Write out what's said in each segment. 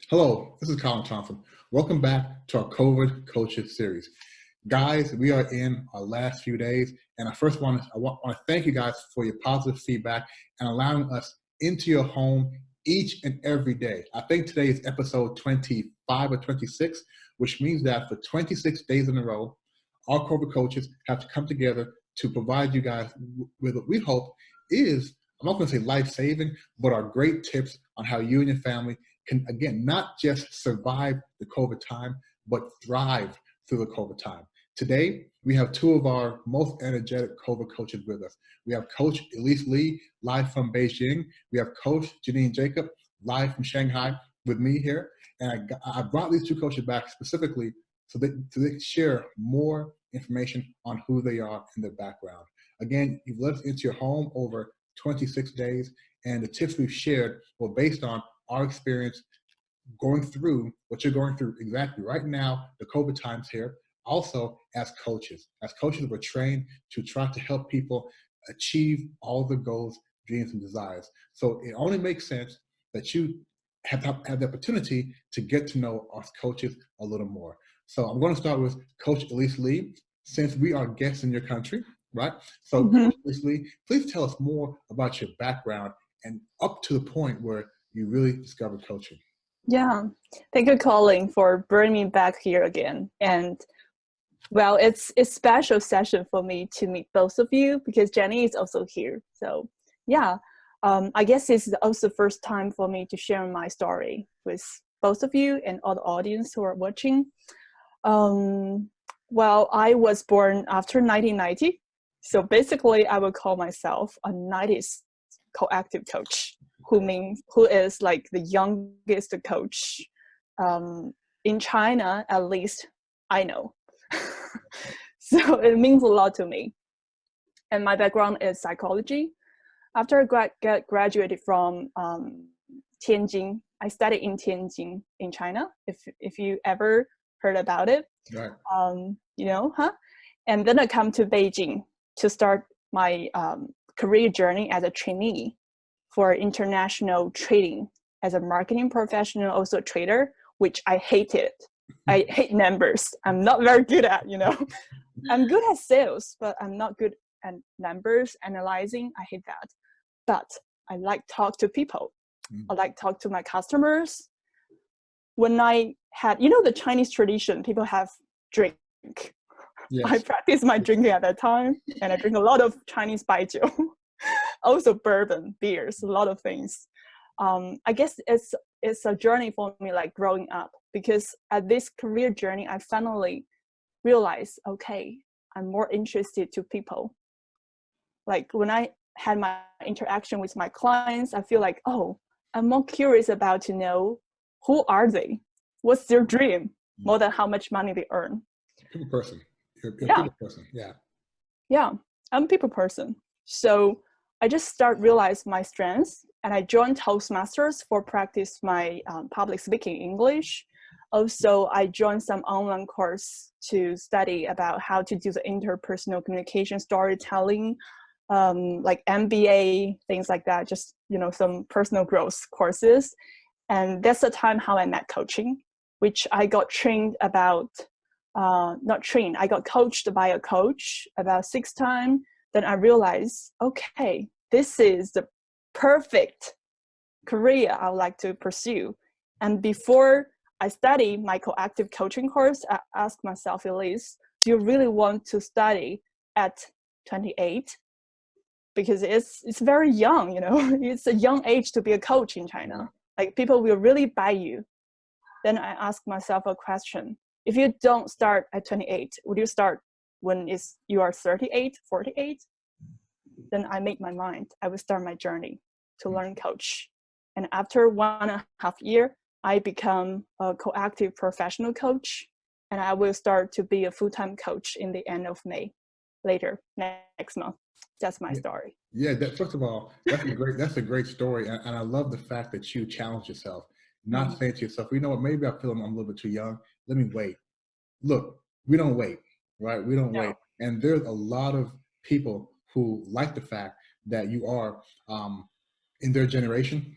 Hello, this is Colin Thompson. Welcome back to our COVID Coaches series. Guys, we are in our last few days, and I want to thank you guys for your positive feedback and allowing us into your home each and every day. I think today is episode 25 or 26, which means that for 26 days in a row, our COVID coaches have to come together to provide you guys with what we hope is, I'm not going to say life-saving, but are great tips on how you and your family can, again, not just survive the COVID time, but thrive through the COVID time. Today, we have two of our most energetic COVID coaches with us. We have Coach Elise Lee, live from Beijing. We have Coach Janine Jakob, live from Shanghai, with me here. And I brought these two coaches back specifically so they can share more information on who they are and their background. Again, you've let us into your home over 26 days, and the tips we've shared were based on our experience going through what you're going through exactly right now, the COVID times here. Also, as coaches we're trained to try to help people achieve all the goals, dreams, and desires. So it only makes sense that you have the opportunity to get to know us coaches a little more. So I'm going to start with Coach Elise Lee, since we are guests in your country, right? So Coach Elise Lee, please tell us more about your background and up to the point where you really discovered coaching. Yeah, thank you, Colin, for bringing me back here again. And well, it's a special session for me to meet both of you because Jenny is also here. So yeah, I guess it's also the first time for me to share my story with both of you and all the audience who are watching. Well, I was born after 1990. So basically, I would call myself a 90s co-active coach, who is like the youngest coach in China, at least I know. So it means a lot to me. And my background is psychology. After I graduated from Tianjin, I studied in Tianjin in China, if you ever heard about it. Right. And then I come to Beijing to start my career journey as a trainee for international trading as a marketing professional, also a trader, which I hated. I hate numbers. I'm not very good at, I'm good at sales, but I'm not good at numbers, analyzing. I hate that. But I like talk to people. I like talk to my customers. When I had, the Chinese tradition, people have drink. Yes. I practiced my drinking at that time, and I drink a lot of Chinese baijiu, also bourbon, beers, a lot of things. I guess it's a journey for me, like growing up, because at this career journey, I finally realized, okay, I'm more interested to people. Like when I had my interaction with my clients, I feel like, oh, I'm more curious about to know who are they, what's their dream, more than how much money they earn. People person. You're a people person. Yeah. Yeah, I'm a people person. So I just start realize my strengths, and I joined Toastmasters for practice my public speaking English. Also, I joined some online course to study about how to do the interpersonal communication, storytelling, like MBA, things like that, just, some personal growth courses. And that's the time how I met coaching, which I got trained about, I got coached by a coach about 6 times. Then I realized, okay, this is the perfect career I would like to pursue. And before I study my co-active coaching course, I asked myself, Elise, do you really want to study at 28? Because it's very young, it's a young age to be a coach in China. Like people will really buy you. Then I asked myself a question. If you don't start at 28, would you start when you are 38, 48? Then I made my mind. I will start my journey to learn coach. And after 1.5 years, I become a co-active professional coach, and I will start to be a full-time coach in the end of May, later next month. That's my story. Yeah, first of all, that's a great story, and I love the fact that you challenge yourself, not saying to yourself, you know what, maybe I feel I'm a little bit too young. Let me wait. Look, we don't wait, right? We don't wait, and there's a lot of people who like the fact that you are in their generation,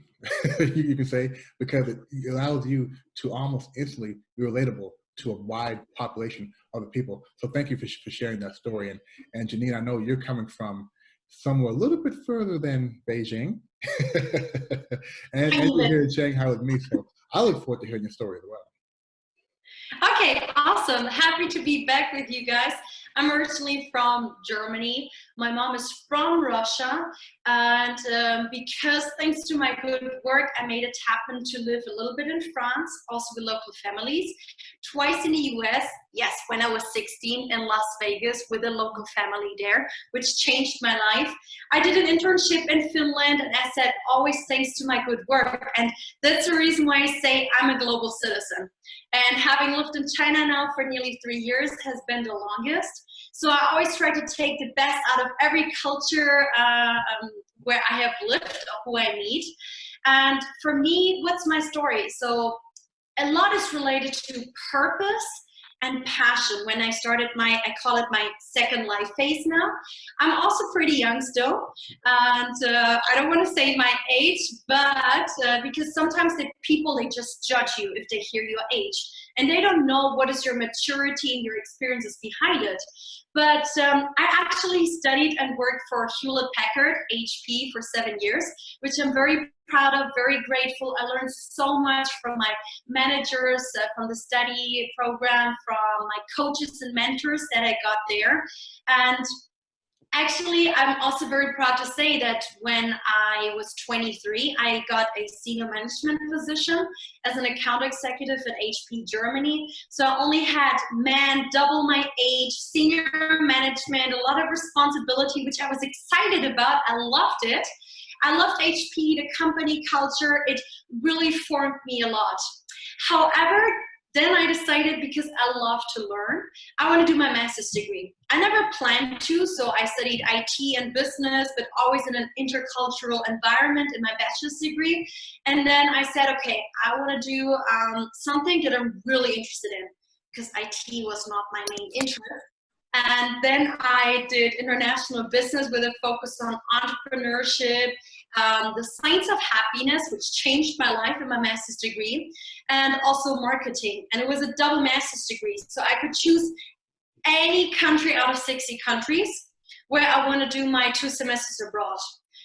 you can say, because it allows you to almost instantly be relatable to a wide population of the people. So thank you for sharing that story. And Janine, I know you're coming from somewhere a little bit further than Beijing, and you're here in Shanghai with me. So I look forward to hearing your story as well. Okay, awesome. Happy to be back with you guys. I'm originally from Germany. My mom is from Russia. And because thanks to my good work, I made it happen to live a little bit in France, also with local families. Twice in the US, yes, when I was 16 in Las Vegas with a local family there, which changed my life. I did an internship in Finland, and I said, always thanks to my good work. And that's the reason why I say I'm a global citizen. And having lived in China now for nearly 3 years has been the longest. So I always try to take the best out of every culture where I have lived or who I meet. And for me, what's my story? So a lot is related to purpose and passion. When I started I call it my second life phase now. I'm also pretty young still, and I don't want to say my age, but because sometimes the people, they just judge you if they hear your age, and they don't know what is your maturity and your experiences behind it. But I actually studied and worked for Hewlett-Packard, HP, for 7 years, which I'm very proud of, very grateful. I learned so much from my managers, from the study program, from my coaches and mentors that I got there. And actually, I'm also very proud to say that when I was 23, I got a senior management position as an account executive at HP Germany. So I only had double my age, senior management, a lot of responsibility, which I was excited about. I loved it. I loved HP, the company culture. It really formed me a lot. However, then I decided, because I love to learn, I want to do my master's degree. I never planned to, so I studied IT and business, but always in an intercultural environment in my bachelor's degree. And then I said, okay, I want to do something that I'm really interested in, because IT was not my main interest. And then I did international business with a focus on entrepreneurship, the science of happiness, which changed my life in my master's degree, and also marketing. And it was a double master's degree. So I could choose any country out of 60 countries where I want to do my 2 semesters abroad.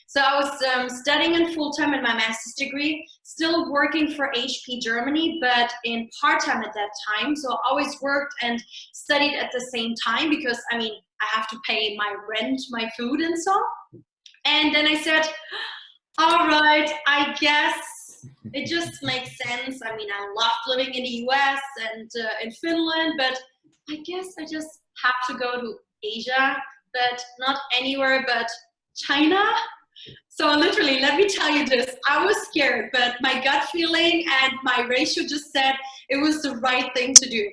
So I was studying in full-time in my master's degree, still working for HP Germany, but in part-time at that time. So I always worked and studied at the same time because, I mean, I have to pay my rent, my food, and so on. And then I said, all right, I guess it just makes sense. I mean, I love living in the US and in Finland, but I guess I just have to go to Asia, but not anywhere but China. So literally, let me tell you this, I was scared, but my gut feeling and my ratio just said it was the right thing to do.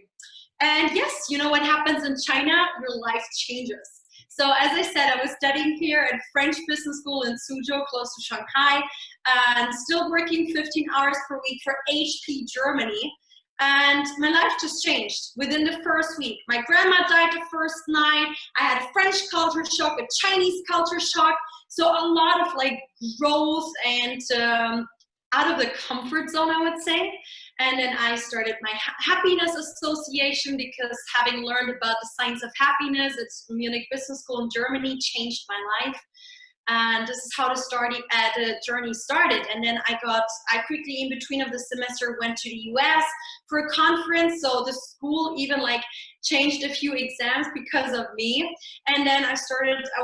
And yes, you know what happens in China? Your life changes. So as I said, I was studying here at French Business School in Suzhou, close to Shanghai, and still working 15 hours per week for HP Germany. And my life just changed within the first week. My grandma died the first night. I had a French culture shock, a Chinese culture shock. So a lot of like growth and out of the comfort zone, I would say. And then I started my happiness association, because having learned about the science of happiness, it's Munich Business School in Germany, changed my life. And this is how the journey started. And then I quickly, in between of the semester, went to the US for a conference. So the school even like changed a few exams because of me. And then I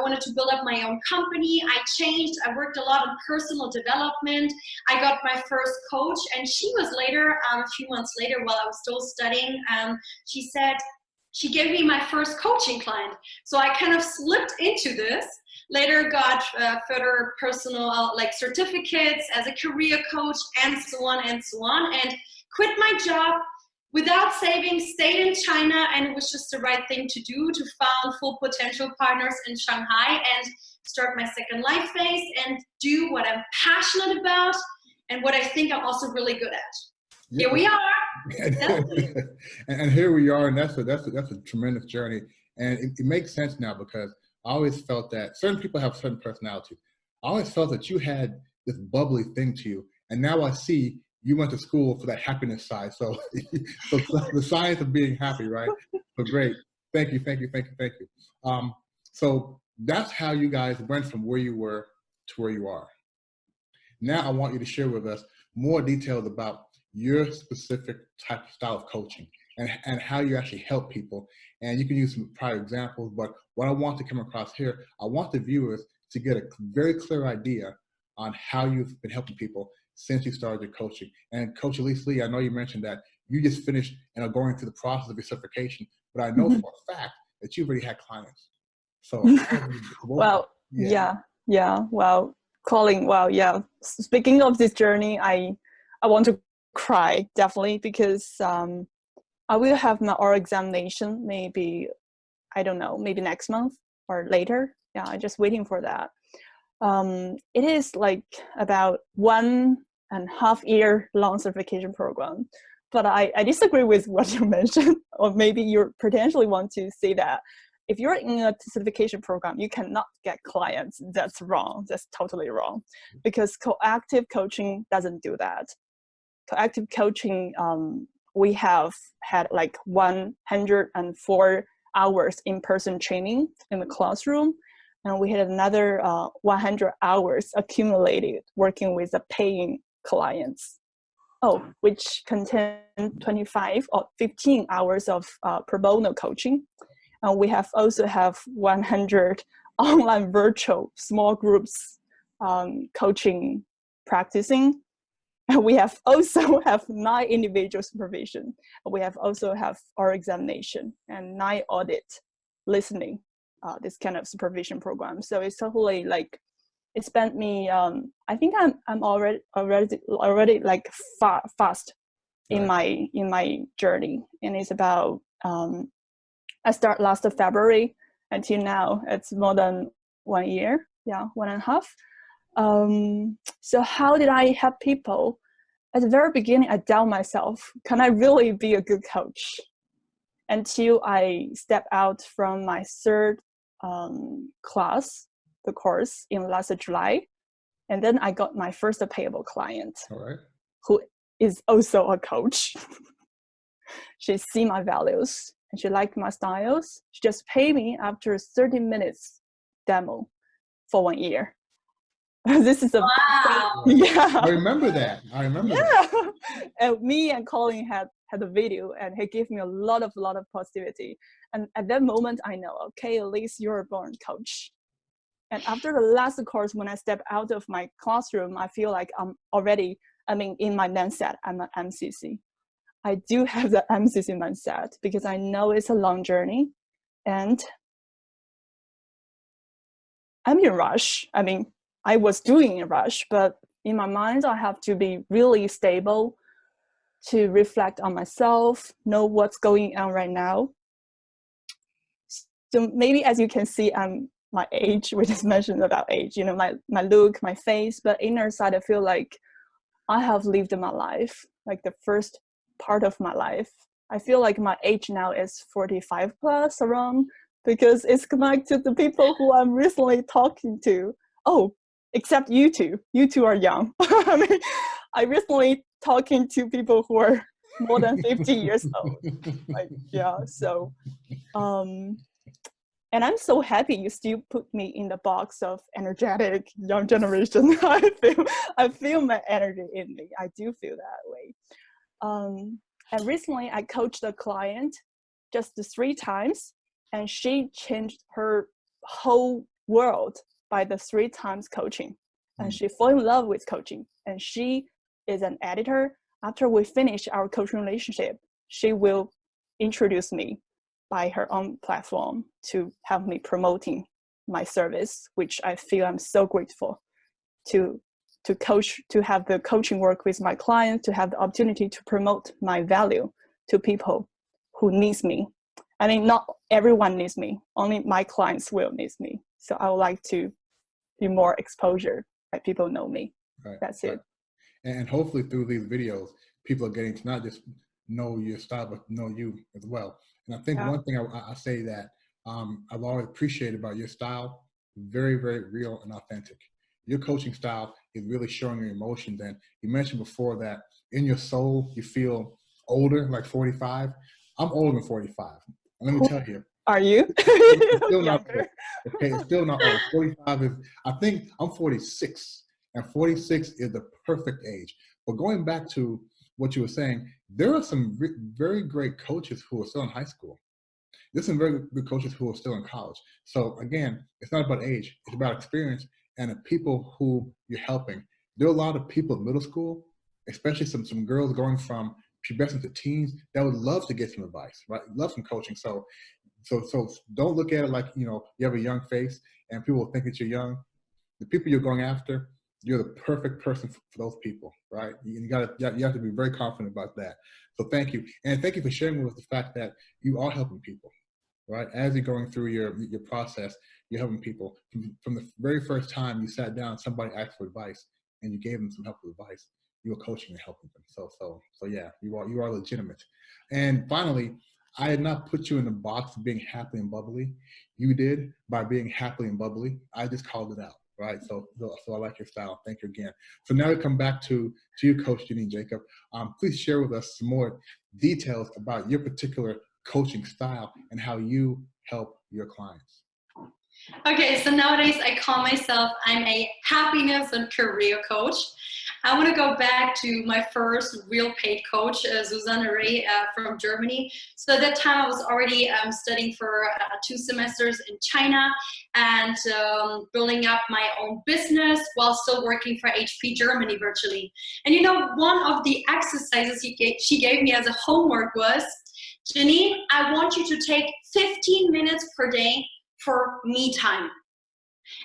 wanted to build up my own company. I worked a lot on personal development. I got my first coach, and she was later, a few months later, while I was still studying, she gave me my first coaching client. So I kind of slipped into this. Later got further personal certificates as a career coach, and so on and so on, and quit my job without saving, stayed in China, and it was just the right thing to do, to found full potential partners in Shanghai and start my second life phase and do what I'm passionate about and what I think I'm also really good at. Yeah. Here we are. And here we are, and that's a tremendous journey, and it makes sense now, because I always felt that certain people have certain personalities. I always felt that you had this bubbly thing to you, And now I see you went to school for that happiness side. So, so the science of being happy, right? So great. Thank you, thank you, thank you, thank you. So that's how you guys went from where you were to where you are. Now I want you to share with us more details about your specific type of style of coaching and how you actually help people. And you can use some prior examples, but what I want to come across here, I want the viewers to get a very clear idea on how you've been helping people since you started your coaching. And Coach Elise Lee, I know you mentioned that you just finished and are going through the process of your certification, but I know for a fact that you've already had clients. So, well, yeah. Well, Colin, well, yeah. Speaking of this journey, I want to cry definitely because I will have my oral examination maybe, I don't know, maybe next month or later. Yeah, I'm just waiting for that. It is like about 1.5 year long certification program. But I disagree with what you mentioned, or maybe you potentially want to say that if you're in a certification program, you cannot get clients. That's wrong. That's totally wrong. Because coactive coaching doesn't do that. Coactive coaching, we have had like 104 hours in-person training in the classroom. And we had another 100 hours accumulated working with the paying clients. Which contain 25 or 15 hours of pro bono coaching. And we have also have 100 online virtual small groups coaching practicing. And we have also have 9 individual supervision. We have also have our examination and 9 audit listening, this kind of supervision program. So it's totally like, it spent me, I think I'm already like fast in my journey. And it's about, I start last of February until now, it's more than 1 year. Yeah, 1.5. So how did I help people? At the very beginning, I doubt myself. Can I really be a good coach? Until I step out from my third class, the course in last July. And then I got my first payable client who is also a coach. She see my values and she liked my styles. She just paid me after 30 minutes demo for 1 year. This is a wow. Yeah. I remember that. That. And me and Colin had a video, and he gave me a lot of positivity. And at that moment, I know, okay, Elise, you're a born coach. And after the last course, when I step out of my classroom, I feel like I'm in my mindset, I'm an MCC. I do have the MCC mindset because I know it's a long journey and I'm in a rush. I was doing a rush, but in my mind, I have to be really stable to reflect on myself, know what's going on right now. So maybe as you can see, my age, we just mentioned about age, my look, my face, but inner side, I feel like I have lived my life, like the first part of my life. I feel like my age now is 45 plus around, because it's connected to the people who I'm recently talking to. Oh, except you two. You two are young. I recently talking to people who are more than 50 years old. So, and I'm so happy you still put me in the box of energetic young generation. I feel my energy in me. I do feel that way. And recently I coached a client just 3 times, and she changed her whole world by the 3 times coaching. And she fell in love with coaching. And she is an editor. After we finish our coaching relationship, she will introduce me by her own platform to help me promoting my service, which I feel I'm so grateful to coach, to have the coaching work with my clients, to have the opportunity to promote my value to people who needs me. Not everyone needs me, only my clients will need me. So I would like to be more exposure, like people know me. That's it. And hopefully through these videos, people are getting to not just know your style, but know you as well. And I think one thing I say that I've always appreciated about your style, very, very real and authentic. your coaching style is really showing your emotions. And you mentioned before that in your soul, you feel older, like 45. I'm older than 45. And let me tell you. Are you? It's still not old. Younger. Okay, it's still not old. 45 is, I think I'm 46, and 46 is the perfect age. But going back to what you were saying, there are some very great coaches who are still in high school. There's some very good coaches who are still in college. So again, it's not about age, it's about experience and the people who you're helping. There are a lot of people in middle school, especially some girls going from pubescent to teens that would love to get some advice, right? Love some coaching. So don't look at it like, you have a young face and people think that you're young. The people you're going after, you're the perfect person for those people, right? You have to be very confident about that. So thank you. And thank you for sharing with us the fact that you are helping people, right? As you're going through your process, you're helping people. From the very first time you sat down, somebody asked for advice and you gave them some helpful advice. You were coaching and helping them. So yeah, you are legitimate. And finally, I did not put you in the box of being happy and bubbly. You did by being happily and bubbly. I just called it out, right? So I like your style. Thank you again. So now we come back to you, Coach Janine Jakob. Please share with us some more details about your particular coaching style and how you help your clients. Okay, so nowadays I call myself, I'm a happiness and career coach. I want to go back to my first real paid coach, Susanne Ray from Germany. So at that time I was already studying for 2 semesters in China and building up my own business while still working for HP Germany virtually. And one of the exercises she gave me as a homework was, Janine, I want you to take 15 minutes per day for me time.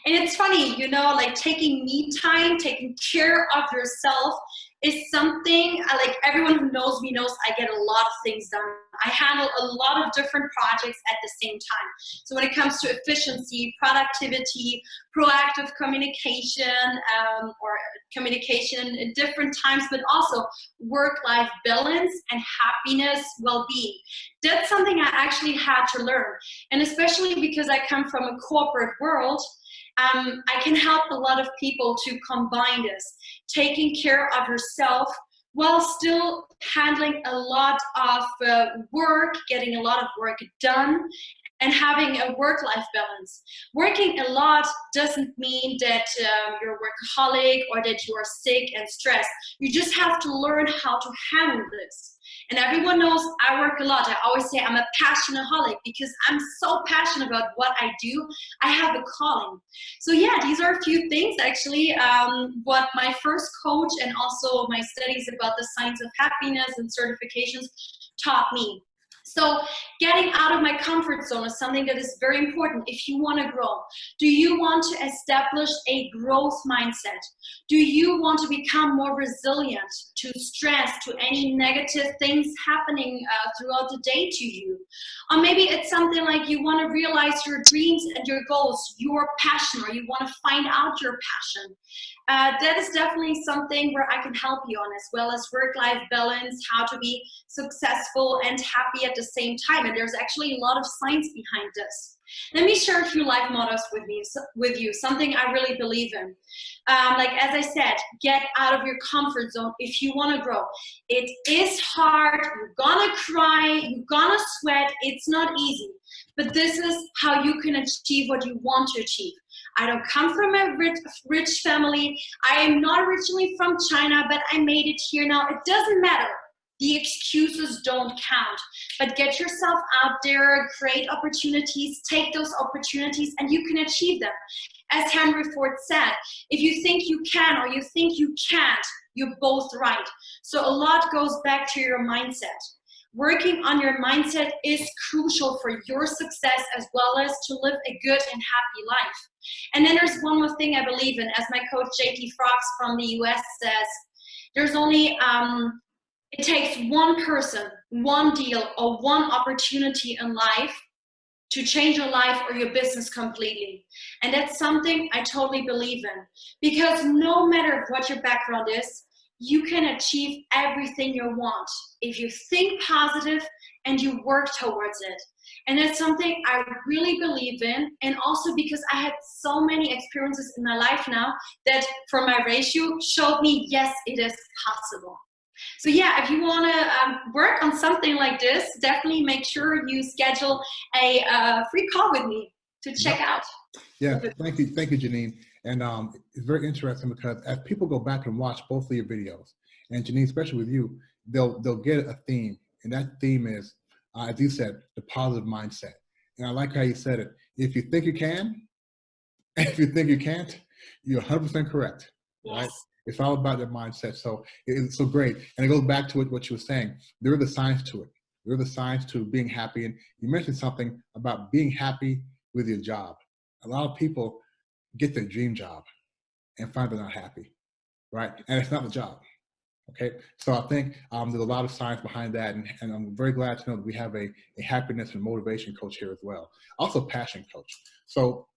And it's funny, like taking me time, taking care of yourself is something, like everyone who knows me knows I get a lot of things done. I handle a lot of different projects at the same time. So when it comes to efficiency, productivity, proactive communication, or communication in different times, but also work-life balance and happiness, well-being. That's something I actually had to learn. And especially because I come from a corporate world, I can help a lot of people to combine this, taking care of yourself while still handling a lot of work, getting a lot of work done, and having a work-life balance. Working a lot doesn't mean that you're a workaholic or that you are sick and stressed. You just have to learn how to handle this. And everyone knows I work a lot. I always say I'm a passionaholic because I'm so passionate about what I do. I have a calling. So yeah, these are a few things actually, what my first coach and also my studies about the science of happiness and certifications taught me. So getting out of my comfort zone is something that is very important if you want to grow. Do you want to establish a growth mindset? Do you want to become more resilient to stress, to any negative things happening throughout the day to you? Or maybe it's something like you want to realize your dreams and your goals, your passion, or you want to find out your passion. That is definitely something where I can help you on, as well as work-life balance, how to be successful and happy at the same time. And there's actually a lot of science behind this. Let me share a few life mottos with you, something I really believe in. Like as I said, get out of your comfort zone if you want to grow. It is hard, you're gonna cry, you're gonna sweat, it's not easy. But this is how you can achieve what you want to achieve. I don't come from a rich family. I am not originally from China, but I made it here now. It doesn't matter. The excuses don't count. But get yourself out there, create opportunities, take those opportunities, and you can achieve them. As Henry Ford said, if you think you can or you think you can't, you're both right. So a lot goes back to your mindset. Working on your mindset is crucial for your success as well as to live a good and happy life. And then there's one more thing I believe in, as my coach JT Frogs from the US says, there's only, it takes one person, one deal, or one opportunity in life to change your life or your business completely. And that's something I totally believe in, because no matter what your background is, you can achieve everything you want if you think positive and you work towards it. And that's something I really believe in. And also because I had so many experiences in my life now that for my ratio showed me, yes, it is possible. So yeah, if you want to work on something like this, definitely make sure you schedule a free call with me to check out. Yeah, thank you, Janine. And it's very interesting because as people go back and watch both of your videos, and Janine, especially with you, they'll get a theme, and that theme is, as you said, the positive mindset. And I like how you said it. If you think you can, and if you think you can't, you're 100% correct, right? Yes. It's all about their mindset. So it's so great. And it goes back to what you were saying. There is a science to it. There is a science to being happy. And you mentioned something about being happy with your job. A lot of people get their dream job and find they're not happy, right? And it's not the job, okay? So I think there's a lot of science behind that. And I'm very glad to know that we have a happiness and motivation coach here as well. Also passion coach. So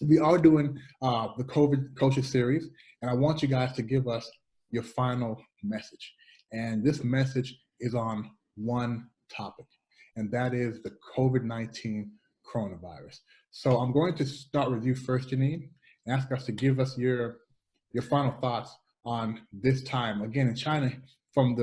we are doing the COVID Coaches Series, and I want you guys to give us your final message. And this message is on one topic, and that is the COVID-19 coronavirus. So I'm going to start with you first, Janine, and ask us to give us your final thoughts on this time. Again, in China, from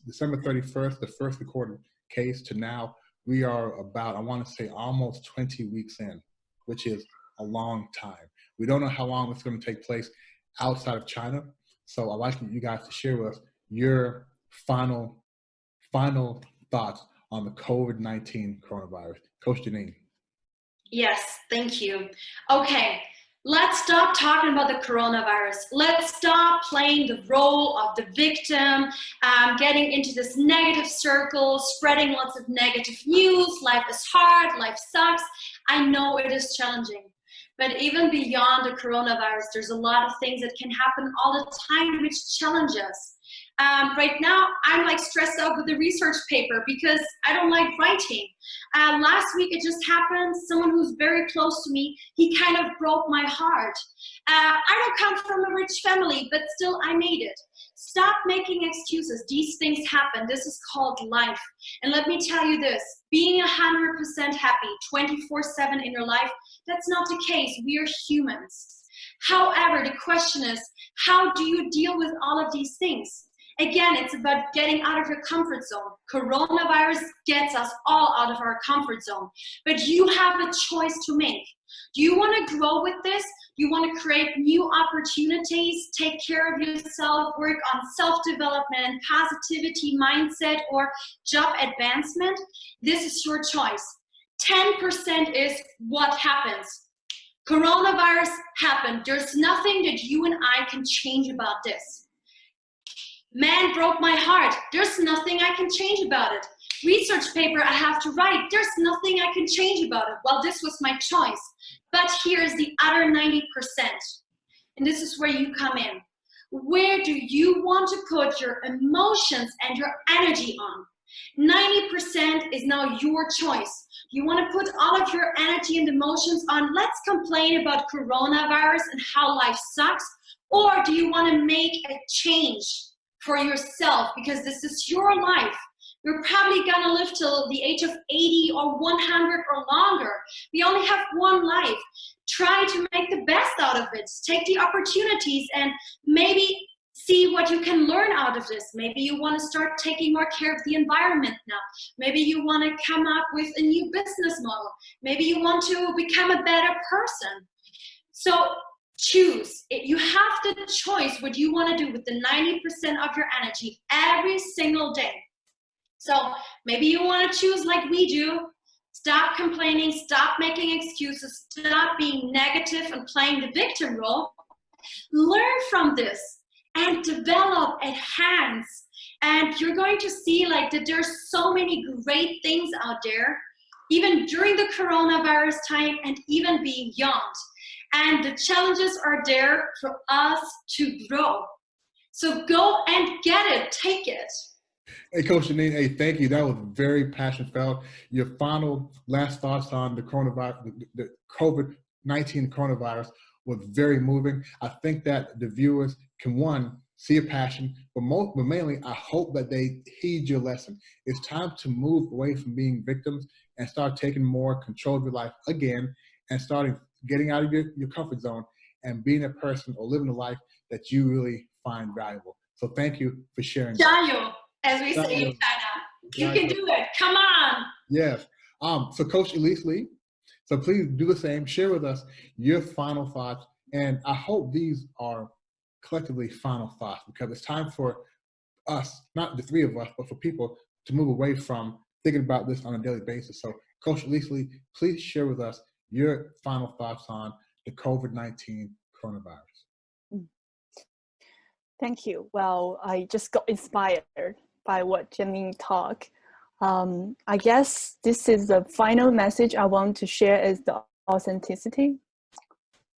December 31st, the first recorded case, to now, we are about, I want to say, almost 20 weeks in, which is a long time. We don't know how long it's going to take place outside of China. So I'd like you guys to share with us your final thoughts on the COVID-19 coronavirus. Coach Janine. Yes, thank you. Okay, let's stop talking about the coronavirus. Let's stop playing the role of the victim, getting into this negative circle, spreading lots of negative news. Life is hard, life sucks. I know it is challenging. But even beyond the coronavirus, there's a lot of things that can happen all the time which challenge us. Right now, I'm like stressed out with the research paper because I don't like writing. Last week, it just happened. Someone who's very close to me, he kind of broke my heart. I don't come from a rich family, but still I made it. Stop making excuses. These things happen. This is called life. And let me tell you this, being 100% happy 24/7 in your life, that's not the case. We are humans. However, the question is, how do you deal with all of these things? Again, it's about getting out of your comfort zone. Coronavirus gets us all out of our comfort zone, but you have a choice to make. Do you want to grow with this? Do you want to create new opportunities, take care of yourself, work on self-development, positivity, mindset, or job advancement? This is your choice. 10% is what happens. Coronavirus happened. There's nothing that you and I can change about this. Man broke my heart. There's nothing I can change about it. Research paper I have to write. There's nothing I can change about it. Well, this was my choice. But here's the other 90%. And this is where you come in. Where do you want to put your emotions and your energy on? 90% is now your choice. You want to put all of your energy and emotions on, let's complain about coronavirus and how life sucks? Or do you want to make a change for yourself because this is your life? You're probably gonna live till the age of 80 or 100 or longer. We only have one life. Try to make the best out of it. Take the opportunities and maybe see what you can learn out of this. Maybe you want to start taking more care of the environment now. Maybe you want to come up with a new business model. Maybe you want to become a better person. So choose. You have the choice what you want to do with the 90% of your energy every single day. So maybe you want to choose like we do. Stop complaining, stop making excuses, stop being negative and playing the victim role. Learn from this and develop, enhance. And you're going to see like that there's so many great things out there, even during the coronavirus time and even beyond. And the challenges are there for us to grow. So go and get it, take it. Hey, Coach Janine, hey, thank you. That was very passion-felt. Your final last thoughts on the coronavirus, the COVID-19 coronavirus was very moving. I think that the viewers can, one, see your passion, but mainly, I hope that they heed your lesson. It's time to move away from being victims and start taking more control of your life again and starting getting out of your comfort zone and being a person or living a life that you really find valuable. So thank you for sharing that. Jayo, as we say in China. You can do it. Come on. Yes. So Coach Elise Lee, so please do the same. Share with us your final thoughts. And I hope these are collectively final thoughts, because it's time for us, not the three of us, but for people to move away from thinking about this on a daily basis. So Coach Elise Lee, please share with us your final thoughts on the COVID-19 coronavirus. Thank you. Well, I just got inspired by what Janine talked. I guess this is the final message I want to share is the authenticity.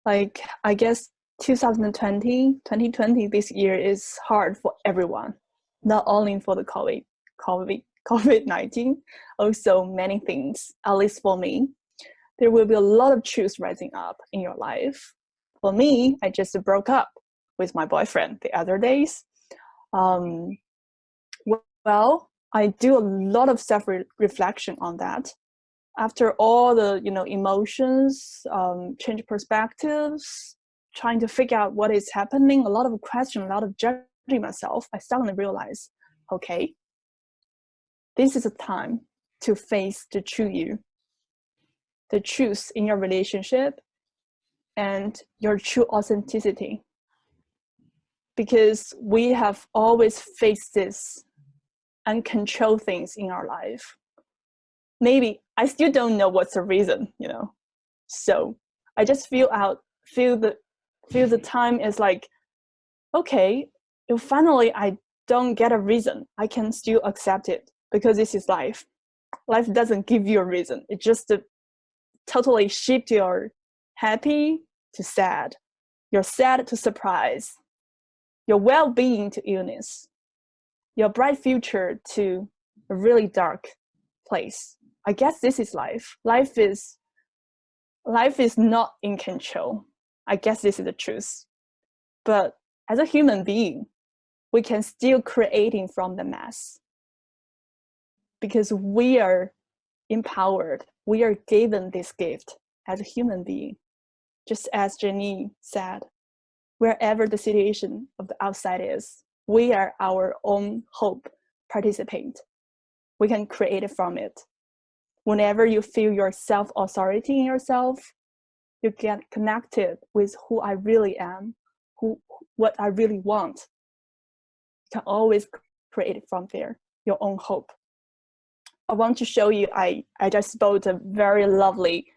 Like, I guess 2020, this year is hard for everyone, not only for the COVID-19, also many things, at least for me. There will be a lot of truths rising up in your life. For me, I just broke up with my boyfriend the other days. Well, I do a lot of self-reflection on that. After all the emotions, change perspectives, trying to figure out what is happening, a lot of questions, a lot of judging myself, I suddenly realized, okay, this is a time to face the true you, the truth in your relationship, and your true authenticity. Because we have always faced this uncontrolled things in our life. Maybe I still don't know what's the reason, So I just feel the time is like, okay, if finally I don't get a reason, I can still accept it, because this is life. Life doesn't give you a reason. It just totally shift your happy to sad, your sad to surprise, your well-being to illness, your bright future to a really dark place. I guess this is life. Life is not in control. I guess this is the truth. But as a human being, we can still creating from the mess, because we are empowered. We are given this gift as a human being. Just as Janine said, wherever the situation of the outside is, we are our own hope participant. We can create it from it. Whenever you feel your self-authority in yourself, you get connected with who I really am, what I really want. You can always create it from there, your own hope. I want to show you, I just bought a very lovely,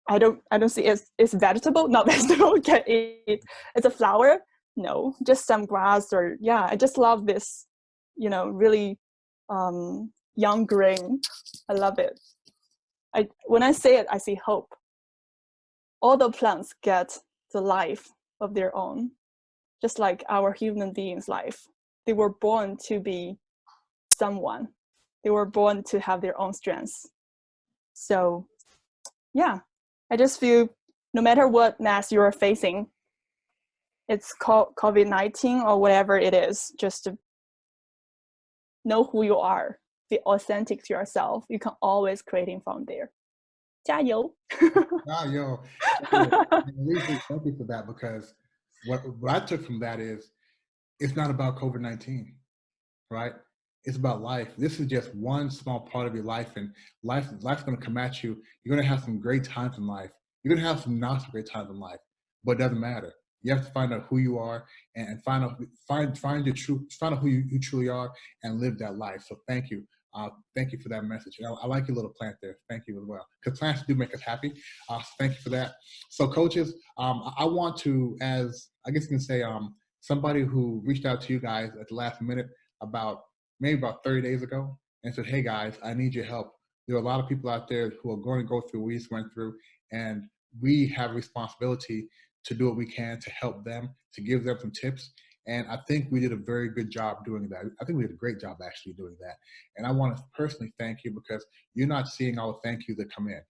I don't see it's vegetable, not vegetable, you can eat. It's a flower. No, just some grass or, yeah, I just love this, really young green. I love it. When I say it, I see hope. All the plants get the life of their own, just like our human beings' life. They were born to be someone. They were born to have their own strengths. So, yeah, I just feel no matter what mess you are facing, it's called COVID-19 or whatever it is, just to know who you are, be authentic to yourself. You can always creating from there. 加油! Yo, thank you for that, because what I took from that is it's not about COVID-19, right? It's about life. This is just one small part of your life, and life's going to come at you. You're going to have some great times in life. You're going to have some not so great times in life, but it doesn't matter. You have to find out who you are and find out who you truly are and live that life. So thank you. Thank you for that message. I like your little plant there. Thank you as well, because plants do make us happy. Thank you for that. So coaches, I want to, as I guess you can say, somebody who reached out to you guys at the last minute maybe about 30 days ago and said, hey guys, I need your help. There are a lot of people out there who are going to go through what we just went through, and we have a responsibility to do what we can to help them, to give them some tips. And I think we did a very good job doing that. I think we did a great job actually doing that. And I want to personally thank you, because you're not seeing all the thank yous that come in.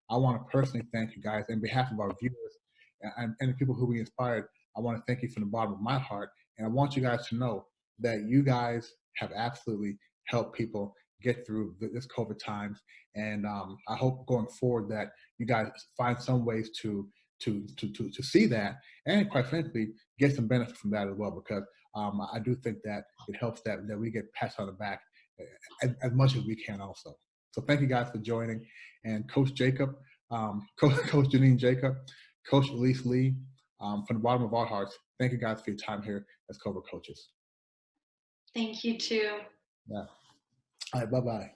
I want to personally thank you guys on behalf of our viewers and the people who we inspired. I want to thank you from the bottom of my heart. And I want you guys to know that you guys have absolutely helped people get through this COVID times. And I hope going forward that you guys find some ways to see that, and quite frankly, get some benefit from that as well, because I do think that it helps that we get pats on the back as much as we can also. So thank you guys for joining. And Coach Jacob, Coach Janine Jakob, Coach Elise Lee, from the bottom of our hearts, thank you guys for your time here as COVID coaches. Thank you too. Yeah. All right, bye-bye.